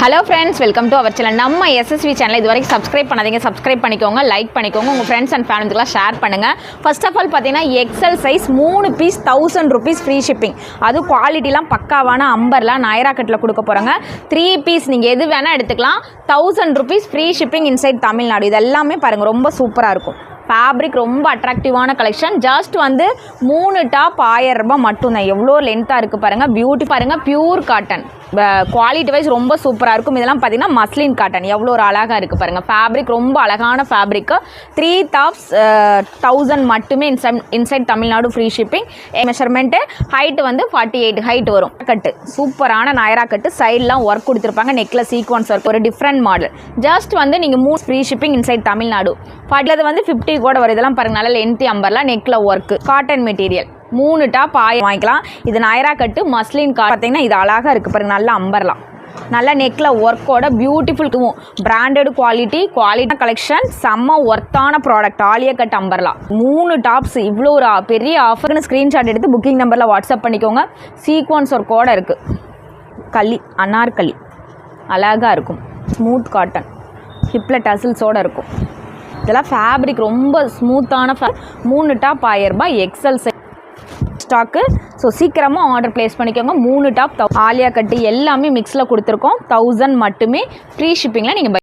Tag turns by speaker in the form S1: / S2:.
S1: Hello friends, welcome to our channel. நம்ம SSV channel இது வரைக்கும் சப்ஸ்கிரைப் பண்ணாதீங்க, சப்ஸ்கிரைப் பண்ணிக்கோங்க, லைக் பண்ணிக்கோங்க, உங்கள் ஃப்ரெண்ட்ஸ் அண்ட் ஃபேமிலிக்கெலாம் ஷேர் பண்ணுங்கள். ஃபர்ஸ்ட் ஆஃப் ஆல் பார்த்தீங்கன்னா XL size 3 piece 1000 rupees free shipping. அதுவும் குவாலிட்டிலாம் பக்காவான அம்பர்லாம் நாயரா கட்டில் கொடுக்க போகிறாங்க. 3 பீஸ் நீங்கள் எது வேணால் எடுத்துக்கலாம். 1000 rupees free shipping inside Tamil Nadu. இது எல்லாமே பாருங்கள், ரொம்ப சூப்பராக இருக்கும். ஃபேப்ரிக் ரொம்ப அட்ராக்டிவான கலெக்ஷன். ஜஸ்ட் வந்து 3 டாப் 1000 ரூபாய் மட்டும்தான். எவ்வளோ லென்த்தாக இருக்குது பாருங்கள், பியூட்டி பாருங்கள். பியூர் காட்டன், குவாலிட்டி வைஸ் ரொம்ப சூப்பராக இருக்கும். இதெல்லாம் பார்த்தீங்கன்னா மஸ்லின் காட்டன், எவ்வளோ ஒரு அழகாக இருக்குது பாருங்கள். ஃபேப்ரிக் ரொம்ப அழகான ஃபேப்ரிக்கு. 3 டாப்ஸ் 1000 மட்டுமே inside Tamil Nadu free shipping. Measurement height வந்து 48 ஹைட் வரும். கட்டு சூப்பரான நாயரா கட்டு, சைட்லாம் ஒர்க் கொடுத்துருப்பாங்க. நெக்கில் சீக்வன்ஸ் ஒர்க், ஒரு டிஃப்ரெண்ட் மாடல். ஜஸ்ட் வந்து நீங்கள் 3 ஃப்ரீ ஷிப்பிங் இன்சைட் தமிழ்நாடு. பாட்டில் வந்து 50 கூட வரும். இதெல்லாம் பாருங்கள், நல்ல லென்த்தி அம்பர்லாம், நெக்கில் ஒர்க்கு, காட்டன் மெட்டீரியல். 3 டாப் 1000 வாங்கிக்கலாம். இது நாயரா கட்டு மஸ்லின் பார்த்தீங்கன்னா இது அழகாக இருக்குது பாருங்கள். நல்ல அம்பர்லாம், நல்ல நெக்கில் ஒர்க்கோட பியூட்டிஃபுல் பிராண்டட் குவாலிட்டி கலெக்ஷன். செம்ம ஒர்த்தான ப்ராடக்ட். ஆலியா கட் அம்பர்லாம் 3 டாப்ஸ். இவ்வளோ ஒரு பெரிய ஆஃபர்னு ஸ்க்ரீன்ஷாட் எடுத்து புக்கிங் நம்பரில் வாட்ஸ்அப் பண்ணிக்கோங்க. சீக்வன்ஸ் ஒர்க்கோட இருக்குது. களி, அனார்கலி அழகாக இருக்கும். ஸ்மூத் காட்டன், ஹிப்பில் டசில்ஸோடு இருக்கும். இதெல்லாம் ஃபேப்ரிக் ரொம்ப ஸ்மூத்தான 3 டாப் 1000 ரூபாய் எக்ஸல் சைஸ் ஸ்டாக்கு. ஸோ சீக்கிரமாக ஆர்டர் ப்ளேஸ் பண்ணிக்கோங்க. 3 டாப் ஆலியா கட்டு எல்லாமே மிக்ஸில் கொடுத்துருக்கோம். 1000 மட்டுமே ஃப்ரீ ஷிப்பிங்கில் நீங்கள்